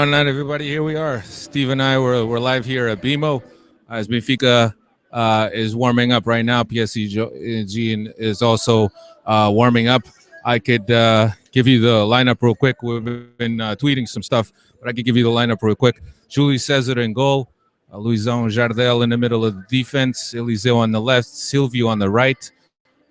on, everybody? Here we are. Steve and I we're live here at BMO as Benfica is warming up right now. PSG is also warming up. I could give you the lineup real quick. We've been tweeting some stuff, but I could give you the lineup real quick. Julie Cesar in goal, Luizão Jardel in the middle of the defense, Eliseu on the left, Silvio on the right.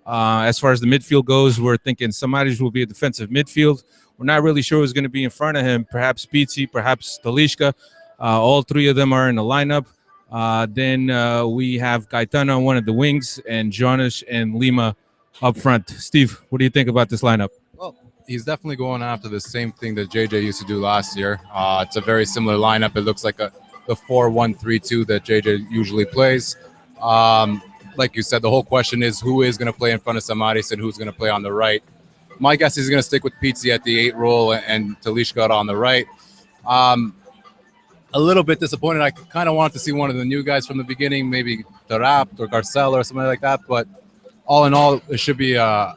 As far as the midfield goes, we're thinking Samaris will be a defensive midfield. We're not really sure who's going to be in front of him. Perhaps Pizzi, perhaps Talishka. All three of them are in the lineup. Then we have Caetano on one of the wings and Jonas and Lima up front. Steve, what do you think about this lineup? Well, he's definitely going after the same thing that JJ used to do last year. It's a very similar lineup. It looks like the 4-1-3-2 that JJ usually plays. Like you said, the whole question is who is going to play in front of Samaris and who's going to play on the right. My guess is he's going to stick with Pizzi at the 8 role and Talishka on the right. A little bit disappointed. I kind of wanted to see one of the new guys from the beginning, maybe Tarapt or Garcella or something like that. But all in all, it should be a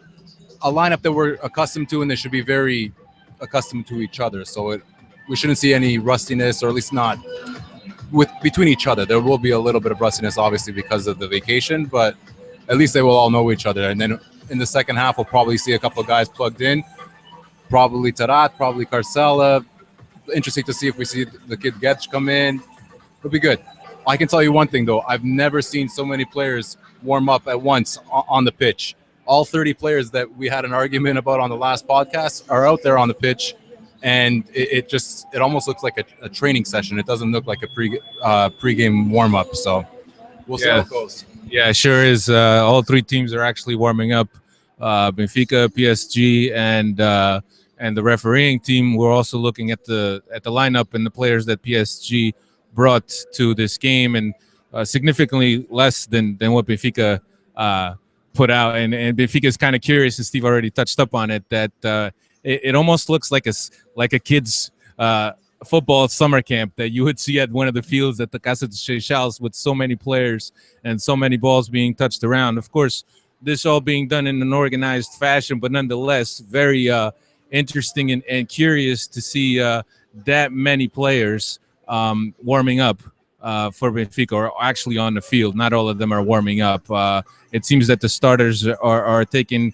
lineup that we're accustomed to, and they should be very accustomed to each other. So we shouldn't see any rustiness, or at least not between each other. There will be a little bit of rustiness, obviously, because of the vacation, but at least they will all know each other. And then in the second half, we'll probably see a couple of guys plugged in. Probably Tarat, probably Carcella. Interesting to see if we see the kid Getch come in. It'll be good. I can tell you one thing, though. I've never seen so many players warm up at once on the pitch. All 30 players that we had an argument about on the last podcast are out there on the pitch, and it almost looks like a training session. It doesn't look like a pregame warm-up, so we'll see how it goes. Yeah, it sure is. All three teams are actually warming up. Benfica, PSG, and the refereeing team. We're also looking at the lineup and the players that PSG brought to this game, and significantly less than what Benfica put out. And Benfica is kind of curious, and Steve already touched up on it, that it almost looks like a kid's football summer camp that you would see at one of the fields at the Casa de Seychelles with so many players and so many balls being touched around. Of course, this all being done in an organized fashion, but nonetheless, very interesting and curious to see that many players warming up for Benfica, or actually on the field. Not all of them are warming up. It seems that the starters are taking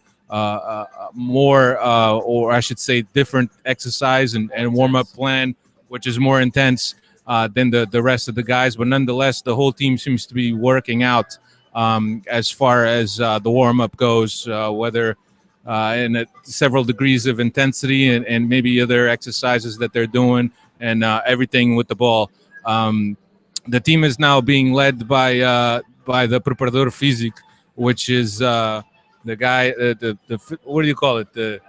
more, or I should say, different exercise and warm-up plan, which is more intense than the rest of the guys. But nonetheless, the whole team seems to be working out as far as the warm-up goes, whether in several degrees of intensity and maybe other exercises that they're doing, and everything with the ball. The team is now being led by the preparador físico, which is the guy, what do you call it? The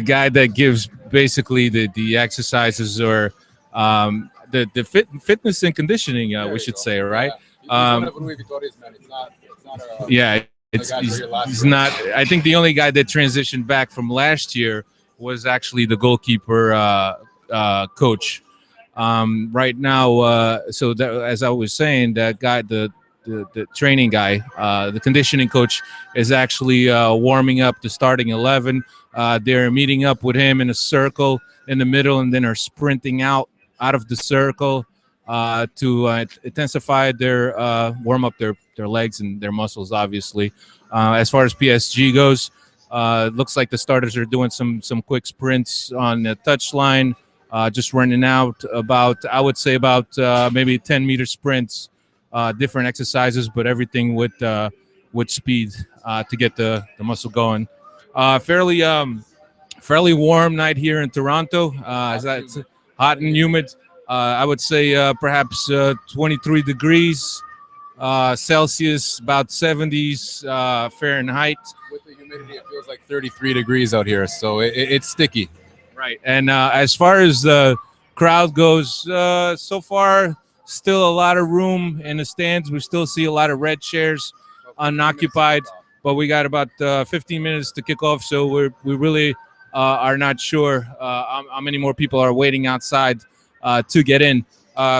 guy that gives basically the exercises, or the fitness and conditioning, we should say, right? Yeah, he's not. I think the only guy that transitioned back from last year was actually the goalkeeper coach. Right now, so that, as I was saying, that guy, the training guy, the conditioning coach, is actually warming up the starting 11. They're meeting up with him in a circle in the middle, and then are sprinting out of the circle to intensify their warm up their legs and their muscles, obviously. As far as PSG goes, it looks like the starters are doing some quick sprints on the touchline, just running out I would say about maybe 10-meter sprints, different exercises, but everything with speed to get the muscle going. Fairly warm night here in Toronto. It's hot and humid. I would say perhaps 23 degrees Celsius, about 70s Fahrenheit. With the humidity, it feels like 33 degrees out here, so it's sticky. Right. And as far as the crowd goes, so far, still a lot of room in the stands. We still see a lot of red chairs unoccupied, but we got about 15 minutes to kick off, so we really are not sure how many more people are waiting outside to get in.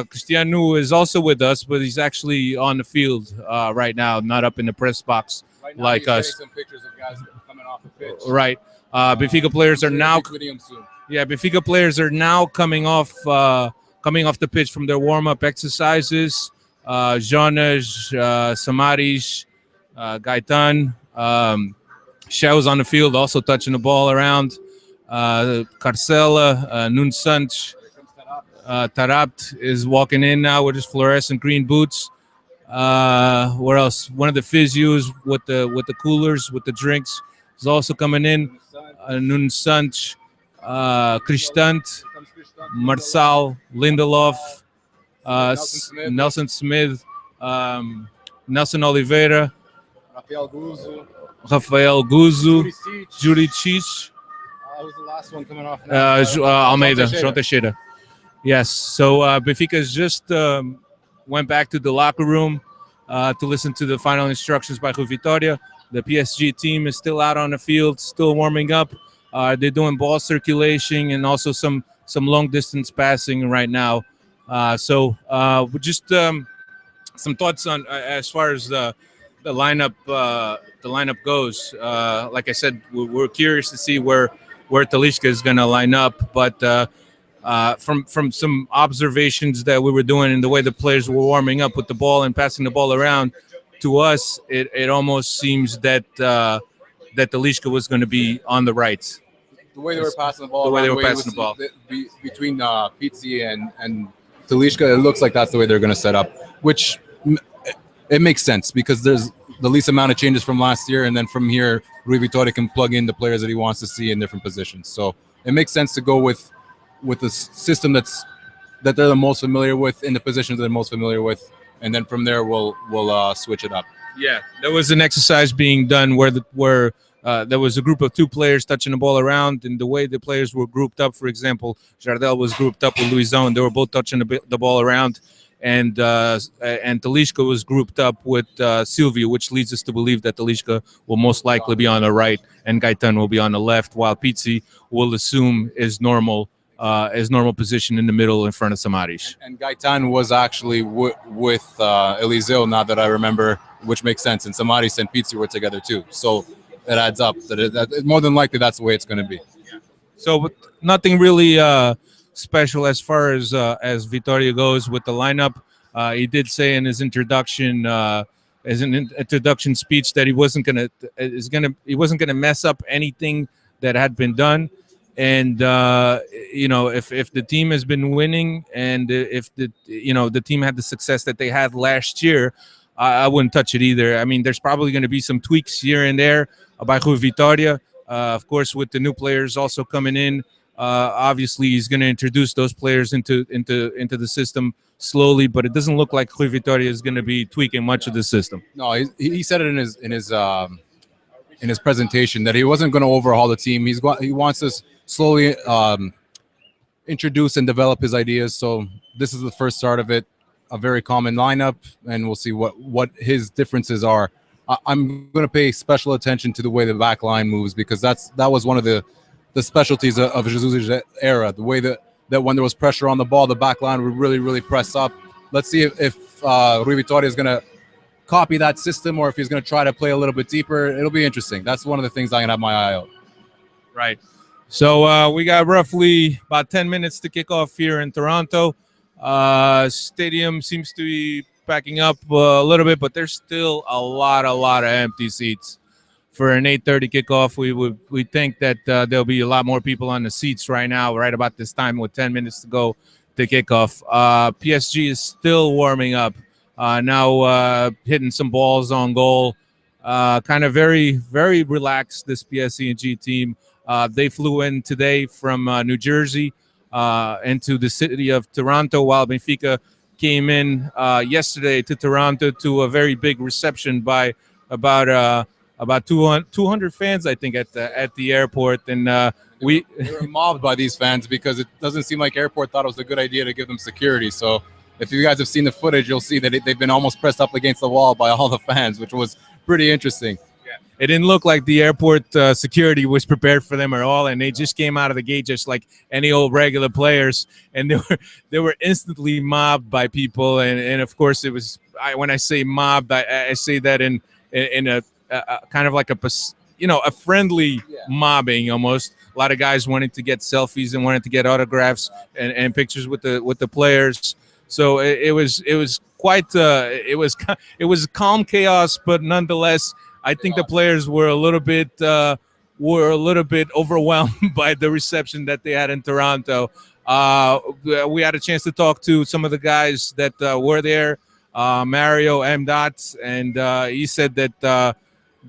Cristiano is also with us, but he's actually on the field right now, not up in the press box like us. Some pictures of guys coming off the pitch. Right. Benfica players are now Tweeting him soon. Benfica players are now coming off the pitch from their warm up exercises. Jonas, Samaris, Gaitan, Shells on the field, also touching the ball around. Carcela, Nun Sanch, Tarabt is walking in now with his fluorescent green boots. Where else? One of the physios with the coolers with the drinks is also coming in. Nun Sanch, Kristant, Marçal, Lindelof, Nelson Smith, Nelson Oliveira, Rafael Guzzo, Juricic, Who's the last one coming off? Almeida, João Teixeira. Yes. So Benfica just went back to the locker room to listen to the final instructions by Rui Vitória. The PSG team is still out on the field, still warming up. They're doing ball circulation and also some long distance passing right now. So just some thoughts on as far as the lineup goes. Like I said, we're curious to see where Talisca is going to line up, but from some observations that we were doing and the way the players were warming up with the ball and passing the ball around, to us, it almost seems that Talisca was going to be on the right. The way they were passing the ball. The way they were passing the ball. Between Pizzi and Talisca, it looks like that's the way they're going to set up, which it makes sense because there's the least amount of changes from last year, and then from here, Rui Vitória can plug in the players that he wants to see in different positions. So it makes sense to go with the system that they're the most familiar with in the positions they're most familiar with, and then from there we'll switch it up. Yeah, there was an exercise being done where there was a group of two players touching the ball around, and the way the players were grouped up. For example, Jardel was grouped up with Luizão, and they were both touching the ball around. And Talisca was grouped up with Silvio, which leads us to believe that Talisca will most likely be on the right and Gaitan will be on the left, while Pizzi will assume his normal position in the middle in front of Samaris. And Gaitan was actually with Eliseu, now that I remember, which makes sense. And Samaris and Pizzi were together too. So it adds up. That more than likely, that's the way it's going to be. So but nothing really special as far as Vitória goes with the lineup. He did say in his introduction, as an introduction speech, that he wasn't gonna mess up anything that had been done. And if the team has been winning, and if the team had the success that they had last year, I wouldn't touch it either. I mean, there's probably going to be some tweaks here and there by Rui Vitória. Of course, with the new players also coming in. Obviously, he's going to introduce those players into the system slowly, but it doesn't look like Rui Vitória is going to be tweaking much of the system. No, he said it in his presentation that he wasn't going to overhaul the team. He wants us slowly introduce and develop his ideas. So this is the first start of it. A very common lineup, and we'll see what his differences are. I'm going to pay special attention to the way the back line moves, because that was one of the specialties of Jesus' era. The way that when there was pressure on the ball, the back line would really, really press up. Let's see if Rui Vitória is going to copy that system, or if he's going to try to play a little bit deeper. It'll be interesting. That's one of the things I'm going to have my eye out. Right. So we got roughly about 10 minutes to kick off here in Toronto. Stadium seems to be backing up a little bit, but there's still a lot of empty seats. For an 8:30 kickoff, we think that there'll be a lot more people on the seats right now, right about this time, with 10 minutes to go to kickoff. PSG is still warming up, now hitting some balls on goal. Kind of very, very relaxed, this PSG team. They flew in today from New Jersey into the city of Toronto, while Benfica came in yesterday to Toronto to a very big reception by about 200 fans, I think, at the airport. And we were mobbed by these fans because it doesn't seem like airport thought it was a good idea to give them security. So if you guys have seen the footage, you'll see that they've been almost pressed up against the wall by all the fans, which was pretty interesting. It didn't look like the airport security was prepared for them at all, and they just came out of the gate just like any old regular players, and they were instantly mobbed by people. And of course, when I say mobbed, I say that in a kind of like a friendly Yeah. mobbing almost. A lot of guys wanting to get selfies and wanting to get autographs and pictures with the players. So it was quite it was calm chaos, but nonetheless, I think the players were a little bit overwhelmed by the reception that they had in Toronto. We had a chance to talk to some of the guys that were there, Mario M. Dots, and he said that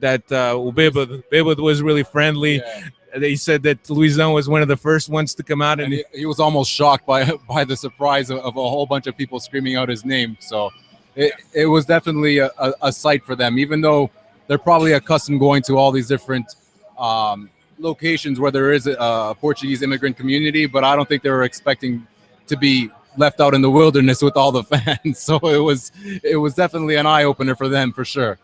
Beba was really friendly. Yeah. He said that Louison was one of the first ones to come out, And and he was almost shocked by the surprise of a whole bunch of people screaming out his name. So it was definitely a sight for them, even though they're probably accustomed going to all these different locations where there is a Portuguese immigrant community. But I don't think they were expecting to be left out in the wilderness with all the fans. So it was definitely an eye opener for them for sure.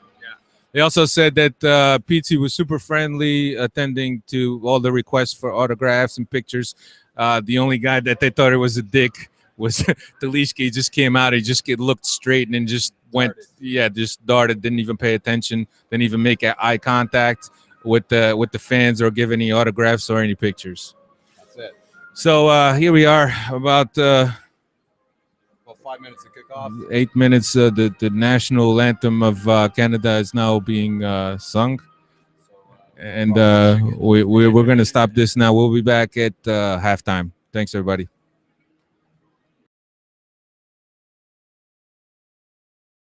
they also said that PT was super friendly, attending to all the requests for autographs and pictures. The only guy that they thought it was a dick was Talishka. He just came out. He just looked straight and then just went, just darted. Didn't even pay attention. Didn't even make eye contact with the fans or give any autographs or any pictures. That's it. So here we are, about About 5 minutes to kick off. 8 minutes. The national anthem of Canada is now being sung, and we're going to stop this now. We'll be back at halftime. Thanks, everybody.